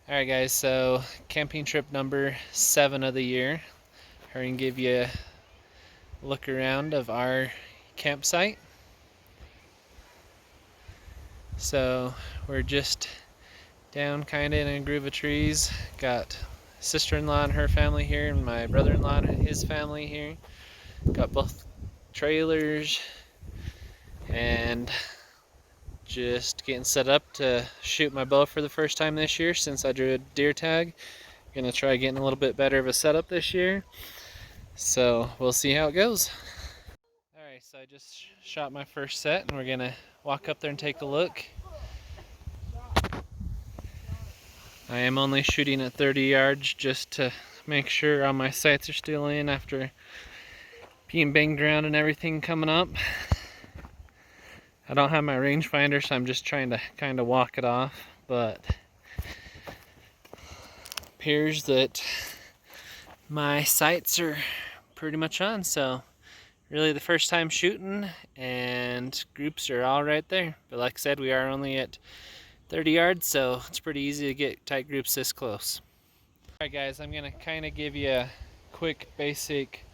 Alright guys, so camping trip number 7 of the year. Hurry and give you a look around of our campsite. So we're just down kinda in a groove of trees. Got sister-in-law and her family here, and my brother-in-law and his family here. Got both trailers and just getting set up to shoot my bow for the first time this year since I drew a deer tag. Gonna try getting a little bit better of a setup this year, so we'll see how it goes. Alright, so I just shot my first set and we're gonna walk up there and take a look. I am only shooting at 30 yards just to make sure all my sights are still in after being banged around and everything coming up. I don't have my rangefinder, so I'm just trying to kind of walk it off, but appears that my sights are pretty much on, so really the first time shooting, and groups are all right there. But like I said, we are only at 30 yards, so it's pretty easy to get tight groups this close. Alright guys, I'm gonna kind of give you a quick basic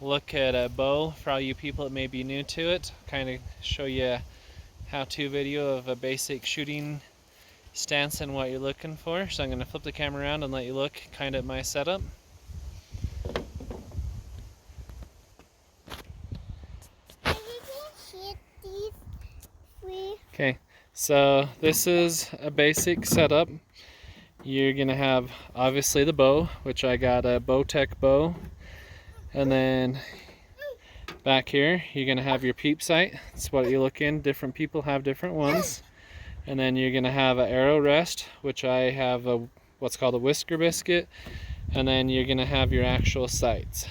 look at a bow for all you people that may be new to it. Kind of show you a how-to video of a basic shooting stance and what you're looking for. So I'm going to flip the camera around and let you look kind of at my setup. Okay, so this is a basic setup. You're going to have obviously the bow, which I got a Bowtech bow. And then back here, you're going to have your peep sight. That's what you look in. Different people have different ones. And then you're going to have an arrow rest, which I have what's called a whisker biscuit. And then you're going to have your actual sights.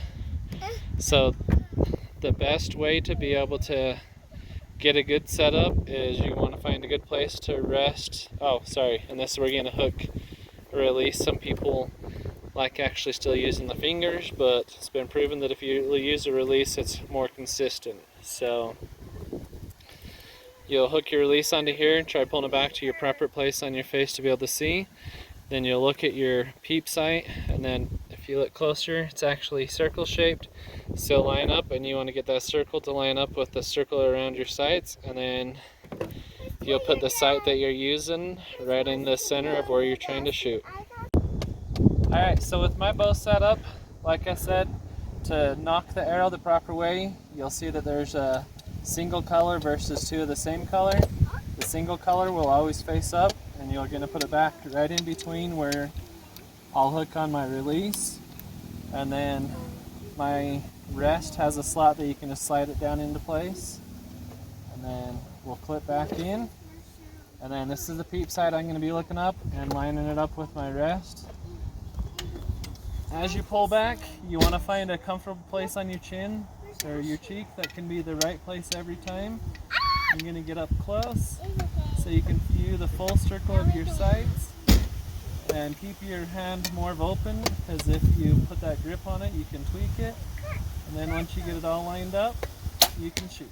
So the best way to be able to get a good setup is you want to find a good place to rest. Oh, sorry. And this is where you're going to hook or release. Some people like actually still using the fingers, but it's been proven that if you use a release, it's more consistent. So you'll hook your release onto here and try pulling it back to your proper place on your face to be able to see. Then you'll look at your peep sight, and then if you look closer, it's actually circle shaped. So line up, and you want to get that circle to line up with the circle around your sights, and then you'll put the sight that you're using right in the center of where you're trying to shoot. Alright, so with my bow setup, like I said, to knock the arrow the proper way, you'll see that there's a single color versus two of the same color. The single color will always face up, and you're going to put it back right in between where I'll hook on my release. And then my rest has a slot that you can just slide it down into place. And then we'll clip back in. And then this is the peep sight I'm going to be looking up and lining it up with my rest. As you pull back, you want to find a comfortable place on your chin or your cheek that can be the right place every time. I'm going to get up close so you can view the full circle of your sights, and keep your hand more open, because if you put that grip on it, you can tweak it. And then once you get it all lined up, you can shoot.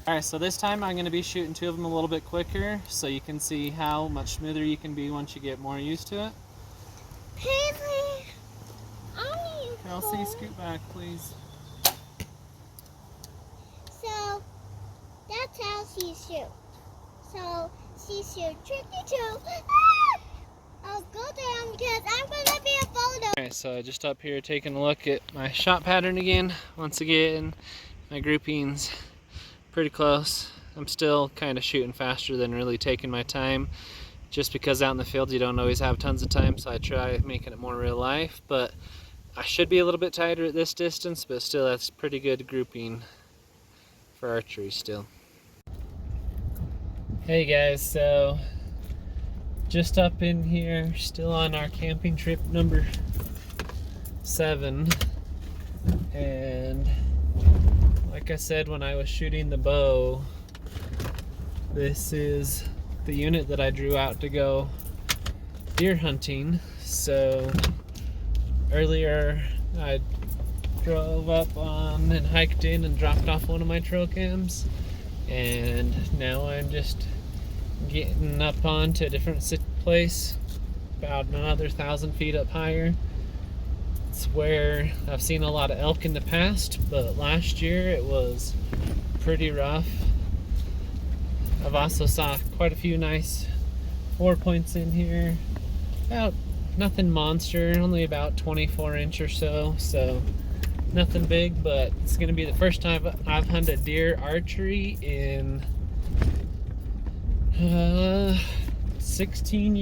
Alright, so this time I'm going to be shooting two of them a little bit quicker so you can see how much smoother you can be once you get more used to it. Kelsey, scoot back, please. So, that's how she shoots. So, she shoots tricky too. I'll go down because I'm going to be a photo. Alright, so just up here taking a look at my shot pattern again. Once again, my grouping's pretty close. I'm still kind of shooting faster than really taking my time, just because out in the field you don't always have tons of time, so I try making it more real life. But I should be a little bit tighter at this distance, but still that's pretty good grouping for archery still. Hey guys, so just up in here, still on our camping trip number 7, and like I said when I was shooting the bow, this is the unit that I drew out to go deer hunting. So earlier I drove up on and hiked in and dropped off one of my trail cams, and now I'm just getting up on to a different place about another 1,000 feet up higher. It's where I've seen a lot of elk in the past, but last year it was pretty rough. I've also saw quite a few nice 4 points in here. About nothing monster, only about 24-inch or so, so nothing big, but it's gonna be the first time I've hunted deer archery in 18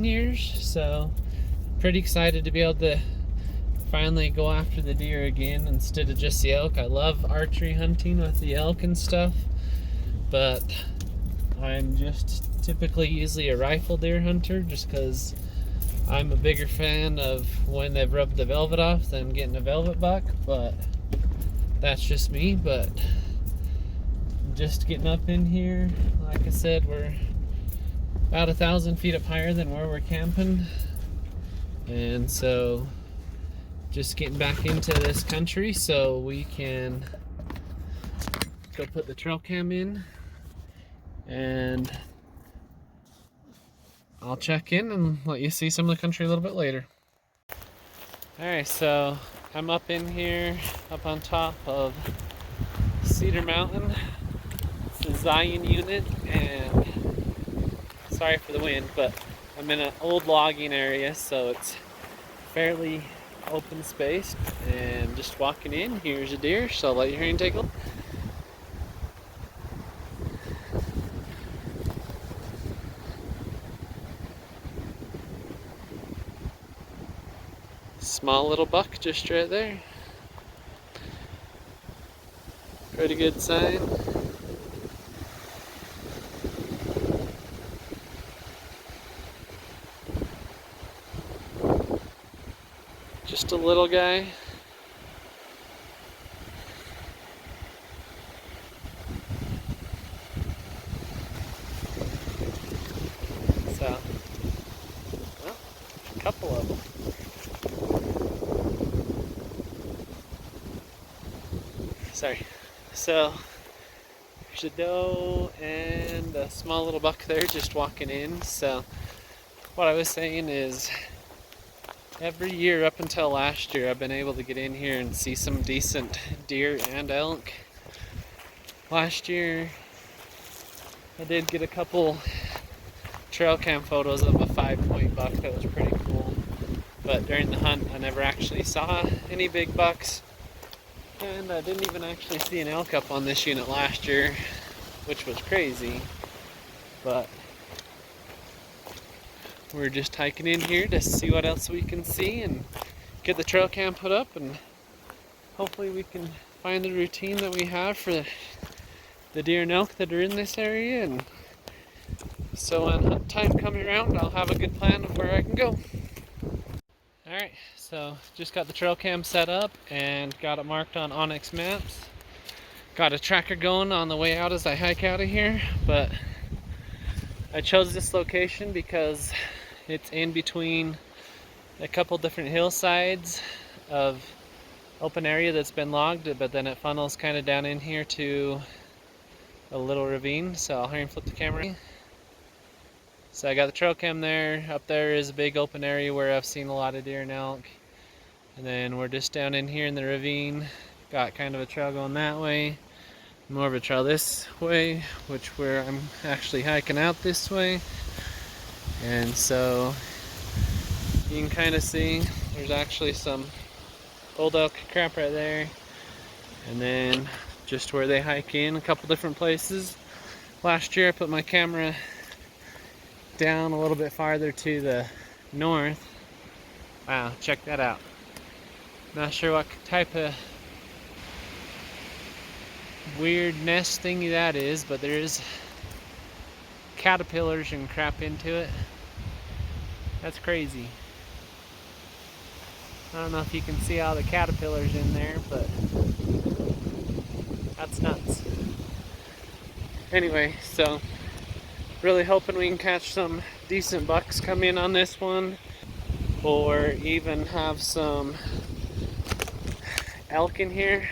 years, so pretty excited to be able to finally go after the deer again instead of just the elk. I love archery hunting with the elk and stuff, but I'm just typically usually a rifle deer hunter just because I'm a bigger fan of when they've rubbed the velvet off than getting a velvet buck, but that's just me. But just getting up in here, like I said, we're about 1,000 feet up higher than where we're camping, and so just getting back into this country so we can go put the trail cam in, and I'll check in and let you see some of the country a little bit later. Alright, so I'm up in here, up on top of Cedar Mountain. It's the Zion unit, and sorry for the wind, but I'm in an old logging area, so it's fairly open space. And just walking in, here's a deer, so I'll let you hear and take a look. Small little buck just right there. Pretty good sign. Just a little guy. So, well, a couple of them. Sorry. So, there's a doe and a small little buck there just walking in. So, what I was saying is, every year up until last year, I've been able to get in here and see some decent deer and elk. Last year, I did get a couple trail cam photos of a 5-point buck that was pretty cool. But during the hunt, I never actually saw any big bucks. And I didn't even actually see an elk up on this unit last year, which was crazy. But we're just hiking in here to see what else we can see and get the trail cam put up, and hopefully we can find the routine that we have for the deer and elk that are in this area. And so when hunt time comes around, I'll have a good plan of where I can go. Alright, so just got the trail cam set up and got it marked on Onyx Maps. Got a tracker going on the way out as I hike out of here, but I chose this location because it's in between a couple different hillsides of open area that's been logged, but then it funnels kind of down in here to a little ravine. So I'll hurry and flip the camera. So I got the trail cam there. Up there is a big open area where I've seen a lot of deer and elk. And then we're just down in here in the ravine. Got kind of a trail going that way. More of a trail this way, where I'm actually hiking out this way. And so you can kind of see there's actually some old elk crap right there. And then just where they hike in, a couple different places. Last year I put my camera down a little bit farther to the north. Wow, check that out. Not sure what type of weird nest thingy that is, but there's caterpillars and crap into it. That's crazy. I don't know if you can see all the caterpillars in there, but that's nuts. Anyway, so really hoping we can catch some decent bucks come in on this one, or even have some elk in here.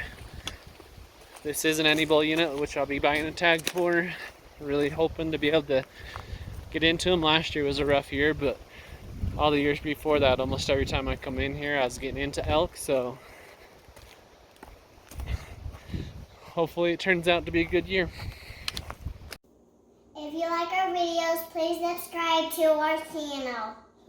This is an any bull unit, which I'll be buying a tag for. Really hoping to be able to get into them. Last year was a rough year, but all the years before that, almost every time I come in here, I was getting into elk, so hopefully it turns out to be a good year. If you like our videos, please subscribe to our channel.